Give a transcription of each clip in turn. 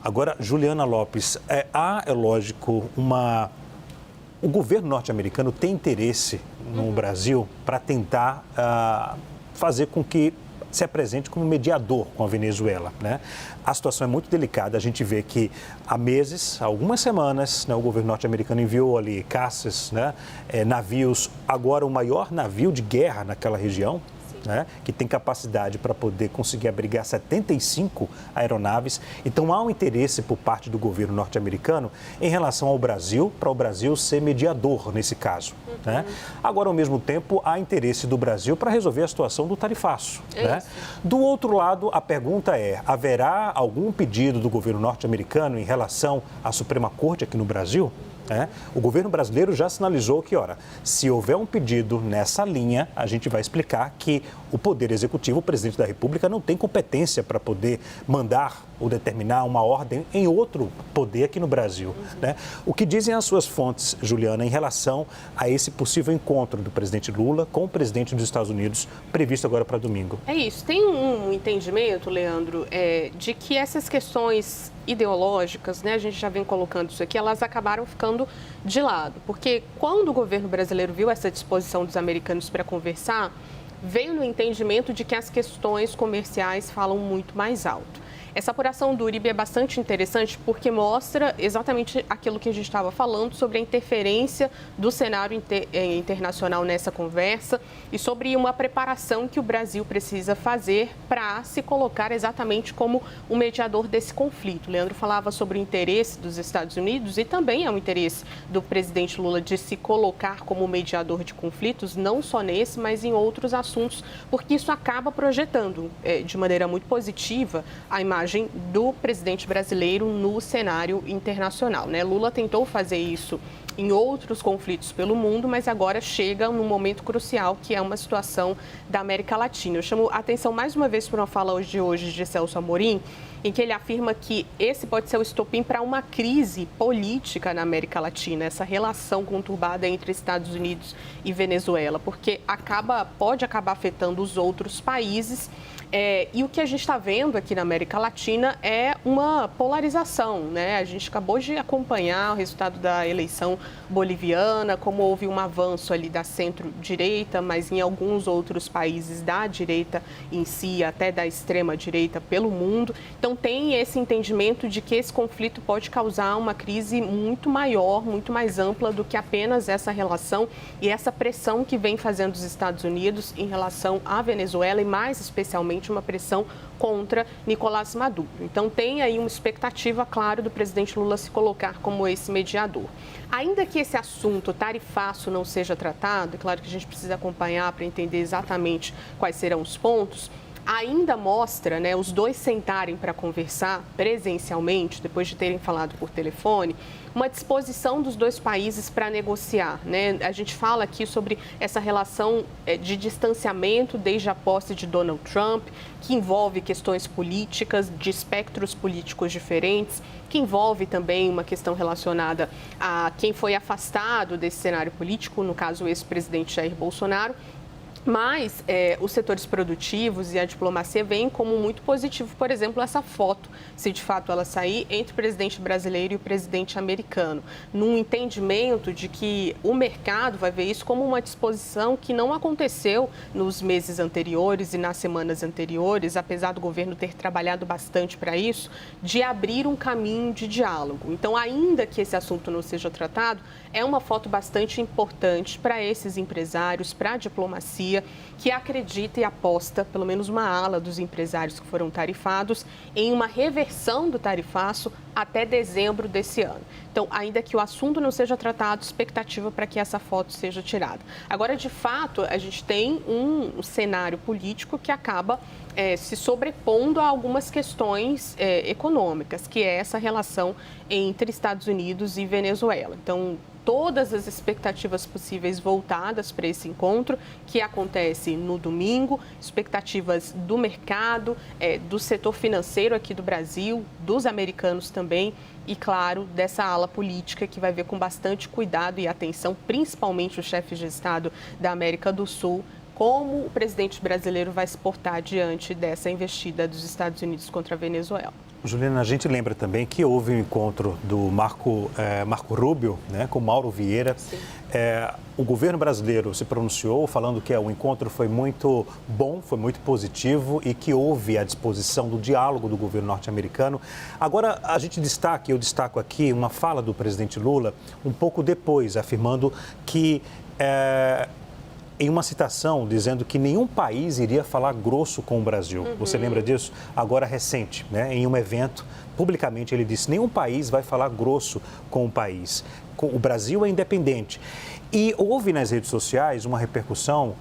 Agora, Juliana Lopes, é lógico, o governo norte-americano tem interesse no Brasil para tentar fazer com que se apresente como mediador com a Venezuela, né? A situação é muito delicada. A gente vê que há meses, há algumas semanas, né, o governo norte-americano enviou ali caças, né, navios, agora o maior navio de guerra naquela região, né, que tem capacidade para poder conseguir abrigar 75 aeronaves. Então, há um interesse por parte do governo norte-americano em relação ao Brasil, para o Brasil ser mediador nesse caso. Né? Agora, ao mesmo tempo, há interesse do Brasil para resolver a situação do tarifaço. Né? Do outro lado, a pergunta é, haverá algum pedido do governo norte-americano em relação à Suprema Corte aqui no Brasil? O governo brasileiro já sinalizou que, se houver um pedido nessa linha, a gente vai explicar que o Poder Executivo, o Presidente da República, não tem competência para poder mandar ou determinar uma ordem em outro poder aqui no Brasil. Né? O que dizem as suas fontes, Juliana, em relação a esse possível encontro do presidente Lula com o presidente dos Estados Unidos, previsto agora para domingo? É isso. Tem um entendimento, Leandro, de que essas questões ideológicas, né, a gente já vem colocando isso aqui, elas acabaram ficando de lado. Porque quando o governo brasileiro viu essa disposição dos americanos para conversar, veio no entendimento de que as questões comerciais falam muito mais alto. Essa apuração do Uribe é bastante interessante porque mostra exatamente aquilo que a gente estava falando sobre a interferência do cenário internacional nessa conversa e sobre uma preparação que o Brasil precisa fazer para se colocar exatamente como o mediador desse conflito. O Leandro falava sobre o interesse dos Estados Unidos e também é um interesse do presidente Lula de se colocar como mediador de conflitos, não só nesse, mas em outros assuntos, porque isso acaba projetando de maneira muito positiva a imagem do presidente brasileiro no cenário internacional, né? Lula tentou fazer isso em outros conflitos pelo mundo, mas agora chega num momento crucial, que é uma situação da América Latina. Eu chamo a atenção mais uma vez para uma fala de hoje de Celso Amorim, em que ele afirma que esse pode ser o estopim para uma crise política na América Latina, essa relação conturbada entre Estados Unidos e Venezuela, porque pode acabar afetando os outros países. E o que a gente está vendo aqui na América Latina é uma polarização, né? A gente acabou de acompanhar o resultado da eleição boliviana, como houve um avanço ali da centro-direita, mas em alguns outros países da direita em si, até da extrema-direita pelo mundo. Então, tem esse entendimento de que esse conflito pode causar uma crise muito maior, muito mais ampla do que apenas essa relação e essa pressão que vem fazendo os Estados Unidos em relação à Venezuela e, mais especialmente, uma pressão contra Nicolás Maduro. Então, tem aí uma expectativa, claro, do presidente Lula se colocar como esse mediador. Ainda que esse assunto tarifaço não seja tratado, é claro que a gente precisa acompanhar para entender exatamente quais serão os pontos, ainda mostra, né, os dois sentarem para conversar presencialmente, depois de terem falado por telefone, uma disposição dos dois países para negociar, né? A gente fala aqui sobre essa relação de distanciamento desde a posse de Donald Trump, que envolve questões políticas, de espectros políticos diferentes, que envolve também uma questão relacionada a quem foi afastado desse cenário político, no caso o ex-presidente Jair Bolsonaro. Mas os setores produtivos e a diplomacia veem como muito positivo, por exemplo, essa foto, se de fato ela sair, entre o presidente brasileiro e o presidente americano, num entendimento de que o mercado vai ver isso como uma disposição que não aconteceu nos meses anteriores e nas semanas anteriores, apesar do governo ter trabalhado bastante para isso, de abrir um caminho de diálogo. Então, ainda que esse assunto não seja tratado, é uma foto bastante importante para esses empresários, para a diplomacia, que acredita e aposta, pelo menos uma ala dos empresários que foram tarifados, em uma reversão do tarifaço até dezembro desse ano. Então, ainda que o assunto não seja tratado, expectativa para que essa foto seja tirada. Agora, de fato, a gente tem um cenário político que acaba se sobrepondo a algumas questões econômicas, que é essa relação entre Estados Unidos e Venezuela. Então, todas as expectativas possíveis voltadas para esse encontro, que acontece no domingo, expectativas do mercado, do setor financeiro aqui do Brasil, dos americanos também, e, claro, dessa ala política que vai ver com bastante cuidado e atenção, principalmente os chefes de Estado da América do Sul, como o presidente brasileiro vai se portar diante dessa investida dos Estados Unidos contra a Venezuela. Juliana, a gente lembra também que houve um encontro do Marco Rubio, né, com Mauro Vieira. O governo brasileiro se pronunciou falando que o encontro foi muito bom, foi muito positivo e que houve a disposição do diálogo do governo norte-americano. Agora, eu destaco aqui uma fala do presidente Lula um pouco depois, afirmando que, em uma citação, dizendo que nenhum país iria falar grosso com o Brasil. Você lembra disso? Agora, recente, né? Em um evento, publicamente ele disse, nenhum país vai falar grosso com o país. O Brasil é independente. E houve nas redes sociais uma repercussão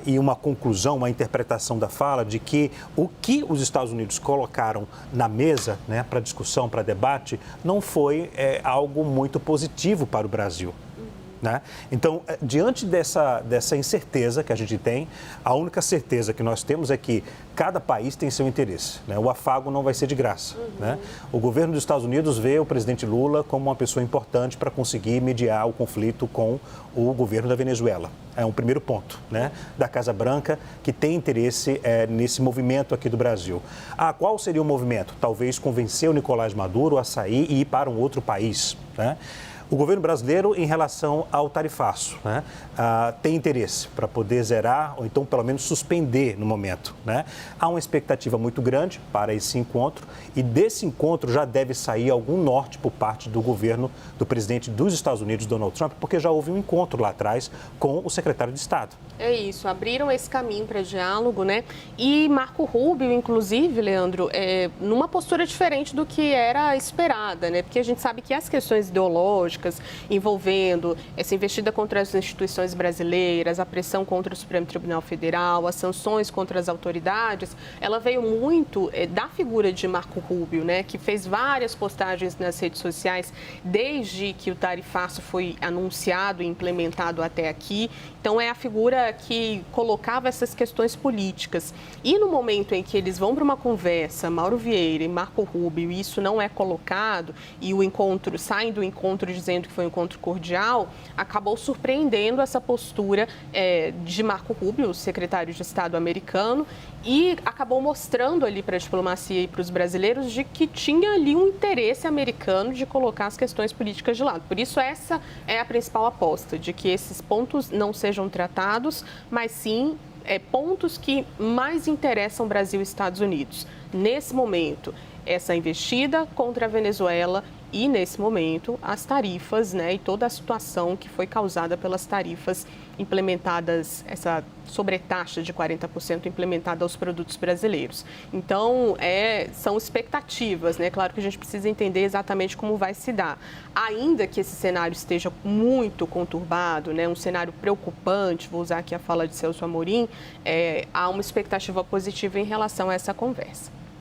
e uma conclusão, uma interpretação da fala de que o que os Estados Unidos colocaram na mesa, né, para discussão, para debate, não foi algo muito positivo para o Brasil. Né? Então, diante dessa incerteza que a gente tem, a única certeza que nós temos é que cada país tem seu interesse. Né? O afago não vai ser de graça. Né? O governo dos Estados Unidos vê o presidente Lula como uma pessoa importante para conseguir mediar o conflito com o governo da Venezuela. É um primeiro ponto, né? Da Casa Branca, que tem interesse nesse movimento aqui do Brasil. Qual seria o movimento? Talvez convencer o Nicolás Maduro a sair e ir para um outro país. Né? O governo brasileiro, em relação ao tarifaço, né, tem interesse para poder zerar ou então, pelo menos, suspender no momento. Né? Há uma expectativa muito grande para esse encontro e desse encontro já deve sair algum norte por parte do governo do presidente dos Estados Unidos, Donald Trump, porque já houve um encontro lá atrás com o secretário de Estado. É isso, abriram esse caminho para diálogo, né? E Marco Rubio, inclusive, Leandro, numa postura diferente do que era esperada, né? Porque a gente sabe que as questões ideológicas envolvendo essa investida contra as instituições brasileiras, a pressão contra o Supremo Tribunal Federal, as sanções contra as autoridades, ela veio muito da figura de Marco Rubio, né? Que fez várias postagens nas redes sociais desde que o tarifaço foi anunciado e implementado até aqui. Então, é a figura que colocava essas questões políticas. E no momento em que eles vão para uma conversa, Mauro Vieira e Marco Rubio, e isso não é colocado, e o encontro, saem do encontro dizendo que foi um encontro cordial, acabou surpreendendo essa postura de Marco Rubio, o secretário de Estado americano, e acabou mostrando ali para a diplomacia e para os brasileiros de que tinha ali um interesse americano de colocar as questões políticas de lado. Por isso, essa é a principal aposta, de que esses pontos não sejam tratados, mas sim pontos que mais interessam Brasil e Estados Unidos. Nesse momento, essa investida contra a Venezuela e, nesse momento, as tarifas, né, e toda a situação que foi causada pelas tarifas implementadas, essa sobretaxa de 40% implementada aos produtos brasileiros. Então, são expectativas, né? Claro que a gente precisa entender exatamente como vai se dar. Ainda que esse cenário esteja muito conturbado, né, um cenário preocupante, vou usar aqui a fala de Celso Amorim, há uma expectativa positiva em relação a essa conversa.